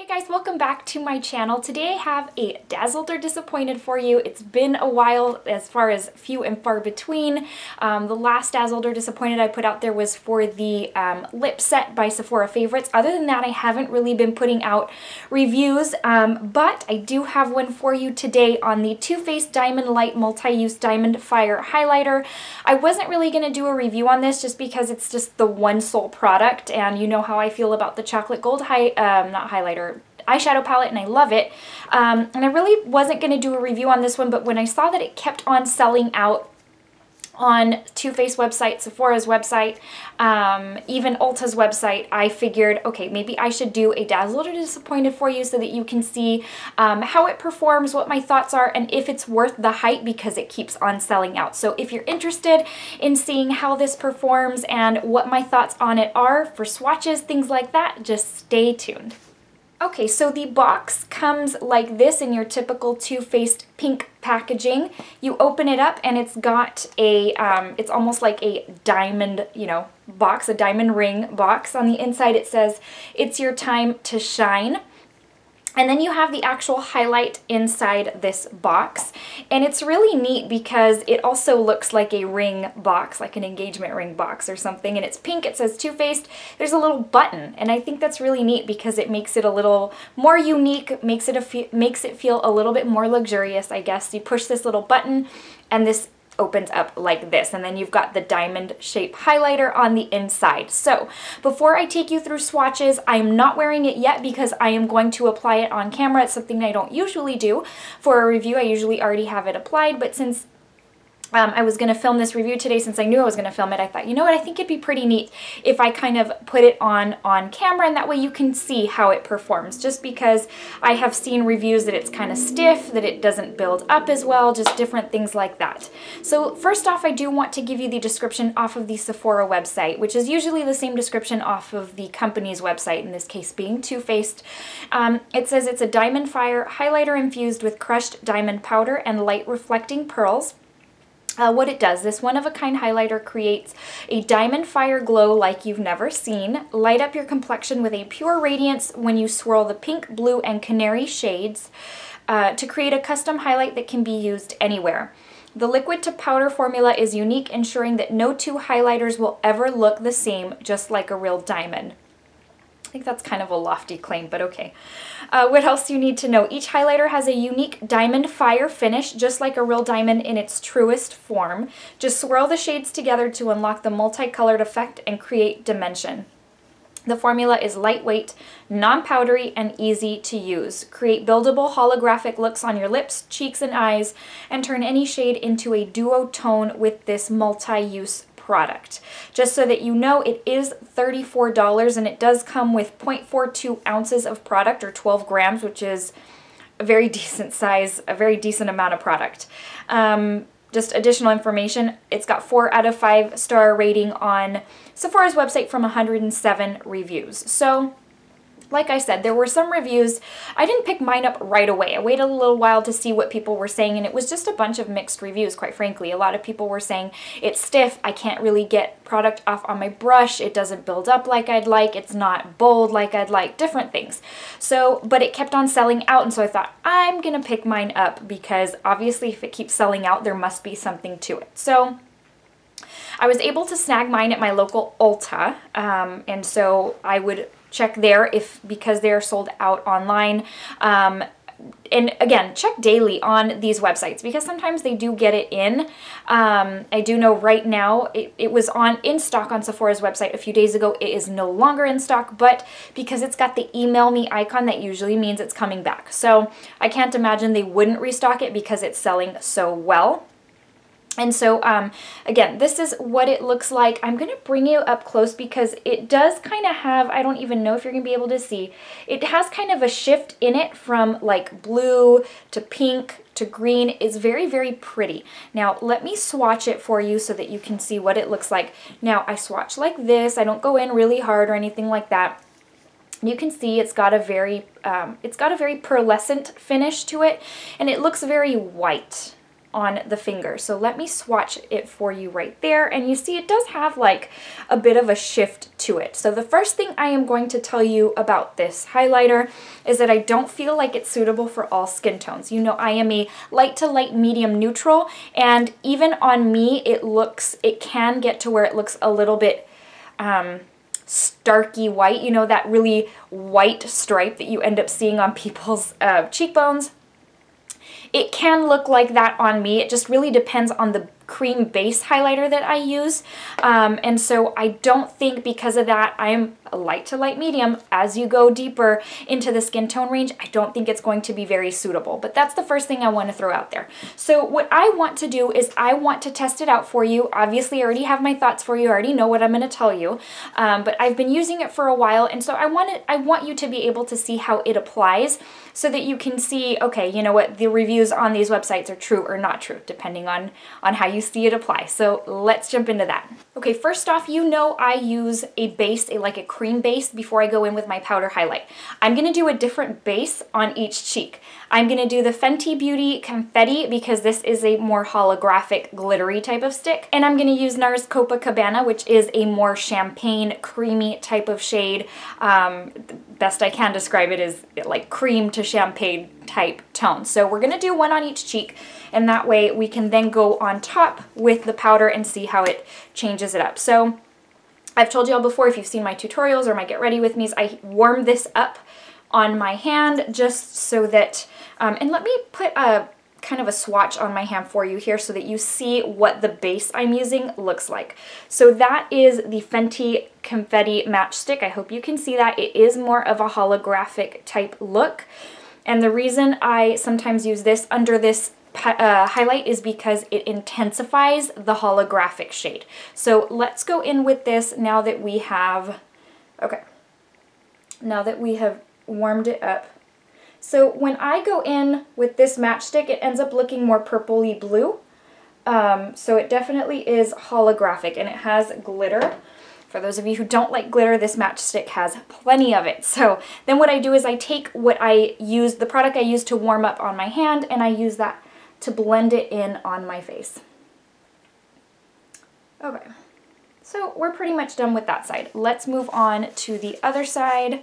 Hey guys, welcome back to my channel. Today I have a Dazzled or Disappointed for you. It's been a while as far as few and far between. The last Dazzled or Disappointed I put out there was for the lip set by Sephora Favorites. Other than that, I haven't really been putting out reviews, but I do have one for you today on the Too Faced Diamond Light Multi-Use Diamond Fire Highlighter. I wasn't really going to do a review on this just because it's just the one sole product, and you know how I feel about the chocolate gold eyeshadow palette, and I love it. And I really wasn't going to do a review on this one, but when I saw that it kept on selling out on Too Faced website, Sephora's website, even Ulta's website, I figured, okay, maybe I should do a Dazzled or Disappointed for you so that you can see how it performs, what my thoughts are, and if it's worth the hype because it keeps on selling out. So if you're interested in seeing how this performs and what my thoughts on it are for swatches, things like that, just stay tuned. Okay, so the box comes like this in your typical Too Faced pink packaging. You open it up and it's got a, it's almost like a diamond, box, a diamond ring box. On the inside it says, "It's your time to shine." And then you have the actual highlight inside this box. And it's really neat because it also looks like a ring box, like an engagement ring box or something. And it's pink, it says Too Faced. There's a little button, and I think that's really neat because it makes it a little more unique, makes it feel a little bit more luxurious, I guess. You push this little button and this opens up like this, and then you've got the diamond shape highlighter on the inside. So before I take you through swatches, I'm not wearing it yet because I am going to apply it on camera. It's something I don't usually do for a review. I usually already have it applied, but since I was going to film this review today, since I knew I was going to film it, I thought, you know what, I think it'd be pretty neat if I kind of put it on camera, and that way you can see how it performs, just because I have seen reviews that it's kind of stiff, that it doesn't build up as well, just different things like that. So first off, I do want to give you the description off of the Sephora website, which is usually the same description off of the company's website, in this case being Too Faced. It says it's a Diamond Fire highlighter infused with crushed diamond powder and light reflecting pearls. What it does, this one-of-a-kind highlighter creates a diamond fire glow like you've never seen. Light up your complexion with a pure radiance when you swirl the pink, blue, and canary shades to create a custom highlight that can be used anywhere. The liquid to powder formula is unique, ensuring that no two highlighters will ever look the same, just like a real diamond. I think that's kind of a lofty claim, but okay. What else do you need to know? Each highlighter has a unique diamond fire finish, just like a real diamond in its truest form. Just swirl the shades together to unlock the multicolored effect and create dimension. The formula is lightweight, non-powdery, and easy to use. Create buildable holographic looks on your lips, cheeks, and eyes, and turn any shade into a duotone with this multi-use product. Just so that you know, it is $34, and it does come with 0.42 ounces of product, or 12 grams, which is a very decent size, a very decent amount of product. Just additional information, it's got 4 out of 5 star rating on Sephora's website from 107 reviews. So like I said, there were some reviews. I didn't pick mine up right away. I waited a little while to see what people were saying, and it was just a bunch of mixed reviews, quite frankly. A lot of people were saying, it's stiff, I can't really get product off on my brush, it doesn't build up like I'd like, it's not bold like I'd like, different things. So, but it kept on selling out, and so I thought, I'm gonna pick mine up because obviously if it keeps selling out, there must be something to it. So I was able to snag mine at my local Ulta, and so I would check there because they're sold out online. And again, check daily on these websites because sometimes they do get it in. I do know right now it was in stock on Sephora's website a few days ago. It is no longer in stock, but because it's got the email me icon, that usually means it's coming back. So I can't imagine they wouldn't restock it because it's selling so well. And so, again, this is what it looks like. I'm going to bring you up close because it does kind of have, I don't even know if you're going to be able to see, it has kind of a shift in it from like blue to pink to green. It's very, very pretty. Now, let me swatch it for you so that you can see what it looks like. Now, I swatch like this. I don't go in really hard or anything like that. You can see it's got a very pearlescent finish to it, and it looks very white. on the finger. So let me swatch it for you right there. And you see it does have like a bit of a shift to it. So the first thing I am going to tell you about this highlighter is that I don't feel like it's suitable for all skin tones. You know, I am a light to light medium neutral, and even on me it can get to where it looks a little bit starky white, you know, that really white stripe that you end up seeing on people's cheekbones. It can look like that on me. It just really depends on the cream base highlighter that I use. And so I don't think because of that, I'm a light to light medium. As you go deeper into the skin tone range, I don't think it's going to be very suitable. But that's the first thing I want to throw out there. So what I want to do is I want to test it out for you. Obviously, I already have my thoughts for you. I already know what I'm going to tell you. But I've been using it for a while, and so I want you to be able to see how it applies so that you can see, okay, you know what, the reviews on these websites are true or not true, depending on how you see it apply. So let's jump into that. Okay, first off, you know I use a base, like a cream base, before I go in with my powder highlight. I'm going to do a different base on each cheek. I'm going to do the Fenty Beauty Confetti because this is a more holographic, glittery type of stick. And I'm going to use NARS Copacabana, which is a more champagne, creamy type of shade. Best I can describe it is like cream to champagne type tone. So we're going to do one on each cheek, and that way we can then go on top with the powder and see how it changes it up. So I've told you all before, if you've seen my tutorials or my get ready with me's, I warm this up on my hand just so that, and let me put a kind of a swatch on my hand for you here so that you see what the base I'm using looks like. So that is the Fenty Confetti Match Stick. I hope you can see that. It is more of a holographic type look. And the reason I sometimes use this under this highlight is because it intensifies the holographic shade. So let's go in with this now that we have, okay, now that we have warmed it up. So when I go in with this matchstick, it ends up looking more purpley blue. So it definitely is holographic, and it has glitter. For those of you who don't like glitter, this matchstick has plenty of it. So then what I do is I take what I use, the product I use to warm up on my hand, and I use that to blend it in on my face. Okay, so we're pretty much done with that side. Let's move on to the other side.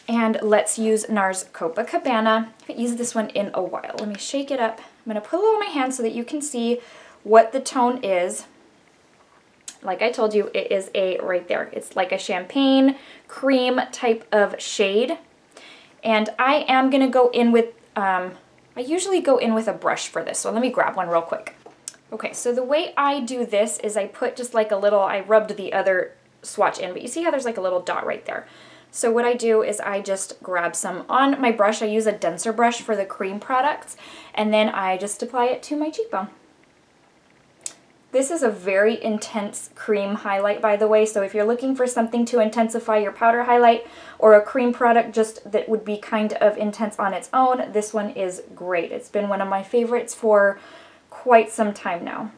And let's use NARS Copacabana. I haven't used this one in a while. Let me shake it up. I'm going to put it on my hand so that you can see what the tone is. Like I told you, it is right there. It's like a champagne cream type of shade. And I am going to go in with, I usually go in with a brush for this. So let me grab one real quick. Okay, so the way I do this is I put just like a little, I rubbed the other swatch in, but you see how there's like a little dot right there. So what I do is I just grab some on my brush. I use a denser brush for the cream products, and then I just apply it to my cheekbone. This is a very intense cream highlight, by the way, so if you're looking for something to intensify your powder highlight or a cream product just that would be kind of intense on its own, this one is great. It's been one of my favorites for quite some time now.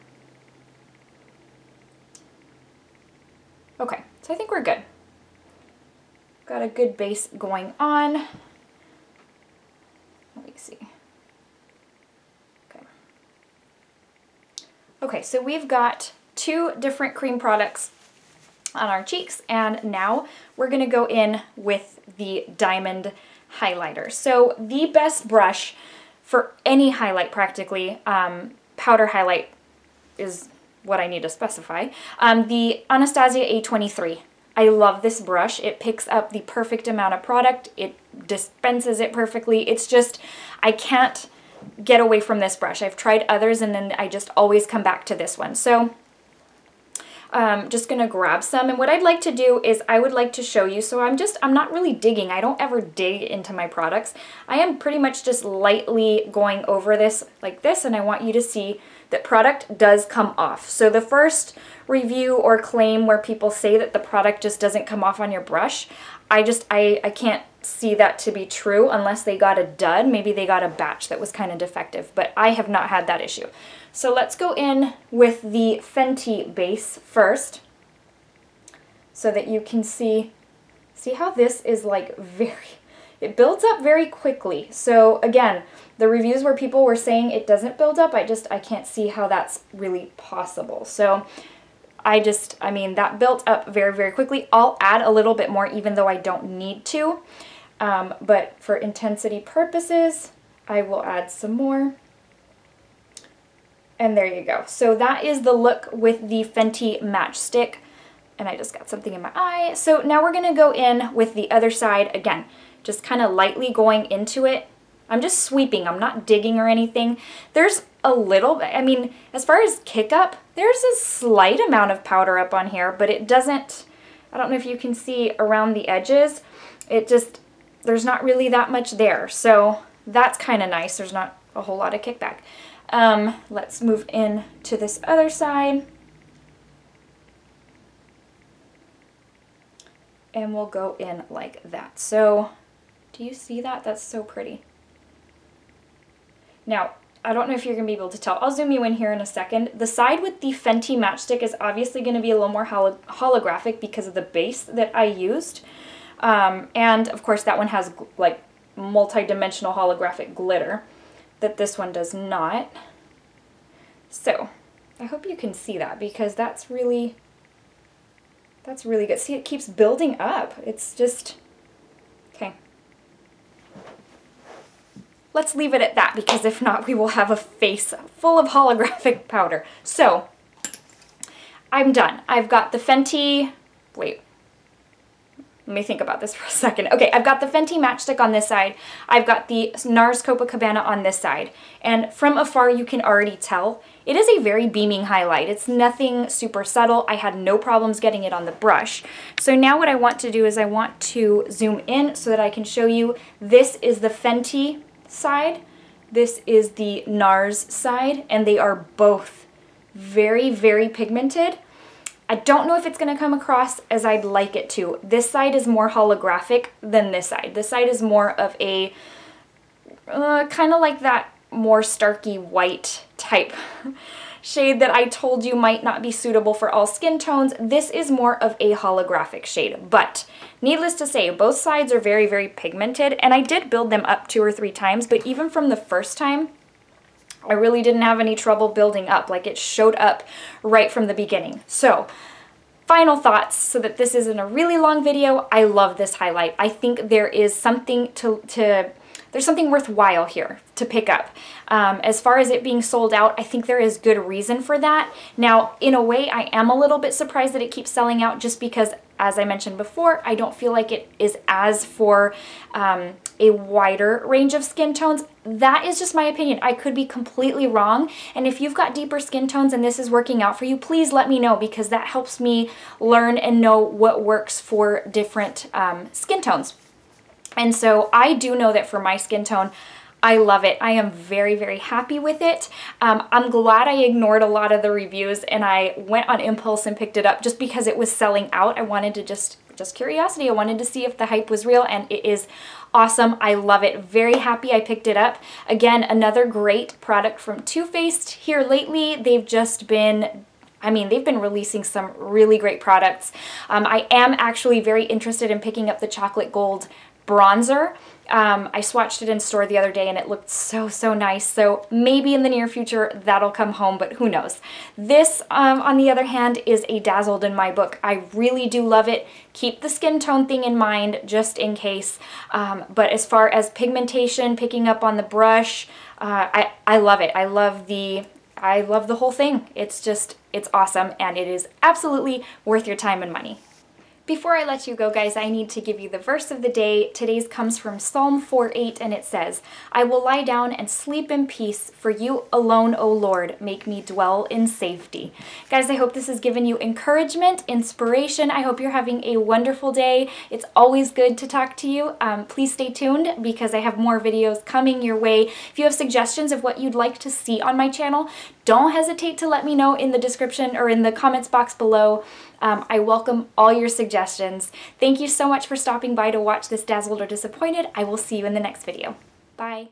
Okay, so I think we're good. Got a good base going on. Let me see. Okay. Okay, so we've got two different cream products on our cheeks, and now we're gonna go in with the diamond highlighter. So the best brush for any highlight practically, powder highlight is what I need to specify, the Anastasia A23. I love this brush. It picks up the perfect amount of product. It dispenses it perfectly. It's just, I can't get away from this brush. I've tried others and then I just always come back to this one. So just gonna grab some, and what I'd like to do is I would like to show you, so I'm not really digging. I don't ever dig into my products. I am pretty much just lightly going over this like this, and I want you to see that product does come off. So the first review or claim where people say that the product just doesn't come off on your brush, I can't see that to be true unless they got a dud. Maybe they got a batch that was kind of defective, but I have not had that issue. So let's go in with the Fenty base first so that you can see how this is like very, it builds up very quickly. So again, the reviews where people were saying it doesn't build up, I can't see how that's really possible. So I mean, that built up very, very quickly. I'll add a little bit more even though I don't need to. But for intensity purposes, I will add some more. And there you go. So that is the look with the Fenty matchstick. And I just got something in my eye. So now we're going to go in with the other side. Again, just kind of lightly going into it. I'm just sweeping. I'm not digging or anything. There's a little bit, I mean, as far as kick up, there's a slight amount of powder up on here, but it doesn't, I don't know if you can see around the edges. It just, there's not really that much there. So that's kind of nice. There's not a whole lot of kickback. Let's move in to this other side. And we'll go in like that. So, do you see that? That's so pretty. Now, I don't know if you're going to be able to tell. I'll zoom you in here in a second. The side with the Fenty matchstick is obviously going to be a little more holographic because of the base that I used. And, of course, that one has, like, multi-dimensional holographic glitter that this one does not. So, I hope you can see that because that's really good. See, it keeps building up. It's just, okay. Let's leave it at that because if not, we will have a face full of holographic powder. So, I'm done. I've got the Fenty, wait, let me think about this for a second. Okay, I've got the Fenty matchstick on this side. I've got the NARS Copacabana on this side. And from afar, you can already tell it is a very beaming highlight. It's nothing super subtle. I had no problems getting it on the brush. So now what I want to do is I want to zoom in so that I can show you this is the Fenty side. This is the NARS side. And they are both very, very pigmented. I don't know if it's going to come across as I'd like it to. This side is more holographic than this side. This side is more of a, kind of like that more starky white type shade that I told you might not be suitable for all skin tones. This is more of a holographic shade, but needless to say, both sides are very, very pigmented, and I did build them up 2 or 3 times, but even from the first time, I really didn't have any trouble building up. Like, it showed up right from the beginning. So, final thoughts so that this isn't a really long video. I love this highlight. I think there is something there's something worthwhile here to pick up. As far as it being sold out, I think there is good reason for that. Now, in a way, I am a little bit surprised that it keeps selling out just because, as I mentioned before, I don't feel like it is as for a wider range of skin tones. That is just my opinion. I could be completely wrong. And if you've got deeper skin tones and this is working out for you, please let me know because that helps me learn and know what works for different skin tones. And so I do know that for my skin tone, I love it. I am very, very happy with it. I'm glad I ignored a lot of the reviews and I went on impulse and picked it up just because it was selling out. I wanted to just curiosity. I wanted to see if the hype was real, and it is awesome. I love it. Very happy I picked it up. Again, another great product from Too Faced here lately. They've just been, I mean, they've been releasing some really great products. I am actually very interested in picking up the chocolate gold bronzer. I swatched it in store the other day and it looked so, so nice. So maybe in the near future that'll come home, but who knows. This, on the other hand, is a Dazzled in my book. I really do love it. Keep the skin tone thing in mind just in case. But as far as pigmentation, picking up on the brush, I love it. I love the whole thing. It's awesome, and it is absolutely worth your time and money. Before I let you go, guys, I need to give you the verse of the day. Today's comes from Psalm 4:8, and it says, "I will lie down and sleep in peace, for you alone, O Lord, make me dwell in safety." Guys, I hope this has given you encouragement, inspiration. I hope you're having a wonderful day. It's always good to talk to you. Please stay tuned because I have more videos coming your way. If you have suggestions of what you'd like to see on my channel, don't hesitate to let me know in the description or in the comments box below. I welcome all your suggestions. Thank you so much for stopping by to watch this Dazzled or Disappointed. I will see you in the next video. Bye.